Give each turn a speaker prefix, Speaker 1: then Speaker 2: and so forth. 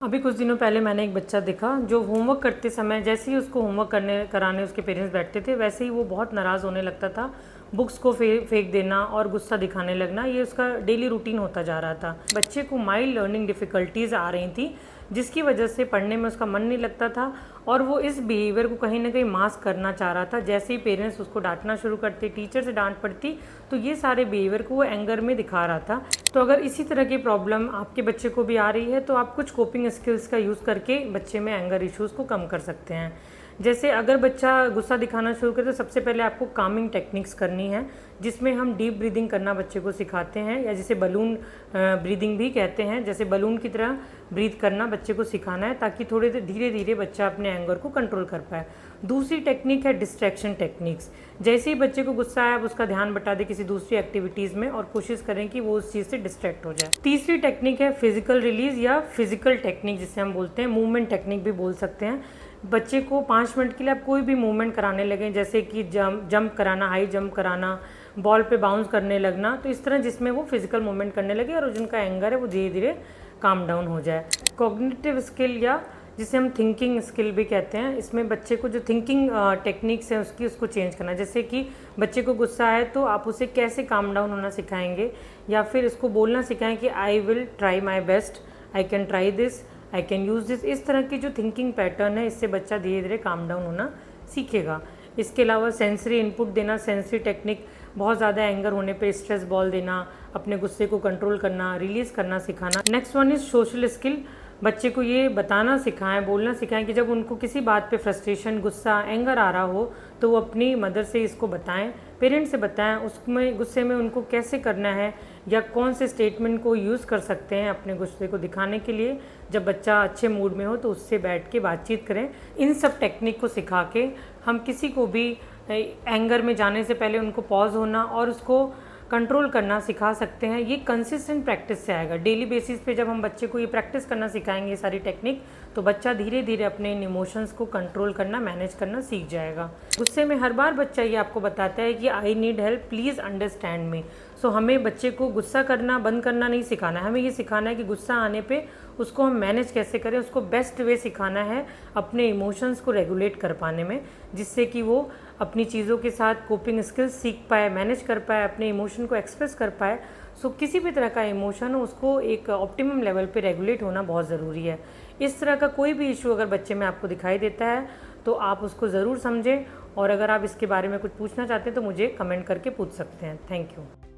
Speaker 1: अभी कुछ दिनों पहले मैंने एक बच्चा देखा जो होमवर्क करते समय जैसे ही उसको होमवर्क कराने उसके पेरेंट्स बैठते थे वैसे ही वो बहुत नाराज़ होने लगता था। बुक्स को फेंक देना और गुस्सा दिखाने लगना, ये उसका डेली रूटीन होता जा रहा था। बच्चे को माइल्ड लर्निंग डिफ़िकल्टीज़ आ रही थी जिसकी वजह से पढ़ने में उसका मन नहीं लगता था और वो इस बिहेवियर को कहीं ना कहीं मास्क करना चाह रहा था। जैसे ही पेरेंट्स उसको डांटना शुरू करते, टीचर से डांट पड़ती, तो ये सारे बिहेवियर को वो एंगर में दिखा रहा था। तो अगर इसी तरह की प्रॉब्लम आपके बच्चे को भी आ रही है तो आप कुछ कोपिंग स्किल्स का यूज़ करके बच्चे में एंगर इश्यूज़ को कम कर सकते हैं। जैसे अगर बच्चा गुस्सा दिखाना शुरू करे तो सबसे पहले आपको कामिंग टेक्निक्स करनी है, जिसमें हम डीप ब्रीदिंग करना बच्चे को सिखाते हैं, या जिसे बलून ब्रीदिंग भी कहते हैं। जैसे बलून की तरह ब्रीथ करना बच्चे को सिखाना है ताकि थोड़े धीरे धीरे बच्चा अपने एंगर को कंट्रोल कर पाए। दूसरी टेक्निक है डिस्ट्रैक्शन टेक्निक्स। जैसे ही बच्चे को गुस्सा आए आप उसका ध्यान बटा दें किसी दूसरी एक्टिविटीज़ में और कोशिश करें कि वो उस चीज़ से डिस्ट्रैक्ट हो जाए। तीसरी टेक्निक है फिजिकल रिलीज या फिजिकल टेक्निक, जिसे हम बोलते हैं मूवमेंट टेक्निक भी बोल सकते हैं। बच्चे को 5 मिनट के लिए आप कोई भी मूवमेंट कराने लगें, जैसे कि जंप कराना, हाई जंप कराना, बॉल पे बाउंस करने लगना, तो इस तरह जिसमें वो फिजिकल मूवमेंट करने लगे और जिनका एंगर है वो धीरे धीरे काम डाउन हो जाए। कॉग्निटिव स्किल या जिसे हम थिंकिंग स्किल भी कहते हैं, इसमें बच्चे को जो थिंकिंग टेक्निक्स है उसको चेंज करना। जैसे कि बच्चे को गुस्सा आए तो आप उसे कैसे काम डाउन होना सिखाएंगे, या फिर इसको बोलना सिखाएं कि I will try my best, I can try this, I can use this. इस तरह की जो थिंकिंग पैटर्न है इससे बच्चा धीरे धीरे काम डाउन होना सीखेगा। इसके अलावा सेंसरी इनपुट देना, सेंसरी टेक्निक, बहुत ज़्यादा एंगर होने पे स्ट्रेस बॉल देना, अपने गुस्से को कंट्रोल करना, रिलीज़ करना सिखाना। Next one is social skill. बच्चे को ये बताना सिखाएं, बोलना सिखाएं कि जब उनको किसी बात पे फ्रस्ट्रेशन, गुस्सा, एंगर आ रहा हो तो वो अपनी मदर से इसको बताएं, पेरेंट्स से बताएं उसमें गुस्से में उनको कैसे करना है या कौन से स्टेटमेंट को यूज़ कर सकते हैं अपने गुस्से को दिखाने के लिए। जब बच्चा अच्छे मूड में हो तो उससे बैठ के बातचीत करें। इन सब टेक्निक को सिखा के हम किसी को भी एंगर में जाने से पहले उनको पॉज होना और उसको कंट्रोल करना सिखा सकते हैं। ये कंसिस्टेंट प्रैक्टिस से आएगा। डेली बेसिस पे जब हम बच्चे को ये प्रैक्टिस करना सिखाएंगे, ये सारी टेक्निक, तो बच्चा धीरे धीरे अपने इन इमोशंस को कंट्रोल करना, मैनेज करना सीख जाएगा। गुस्से में हर बार बच्चा ये आपको बताता है कि I need help, please understand me. So हमें बच्चे को गुस्सा करना बंद करना नहीं सिखाना है, हमें ये सिखाना है कि गुस्सा आने पे उसको हम मैनेज कैसे करें, उसको बेस्ट वे सिखाना है अपने इमोशंस को रेगुलेट कर पाने में, जिससे कि वो अपनी चीज़ों के साथ कोपिंग स्किल्स सीख पाए, मैनेज कर पाए, अपने इमोशन को एक्सप्रेस कर पाए। सो किसी भी तरह का इमोशन हो उसको एक ऑप्टिमम लेवल पे रेगुलेट होना बहुत ज़रूरी है। इस तरह का कोई भी इशू अगर बच्चे में आपको दिखाई देता है तो आप उसको ज़रूर समझें, और अगर आप इसके बारे में कुछ पूछना चाहते हैं तो मुझे कमेंट करके पूछ सकते हैं। Thank you.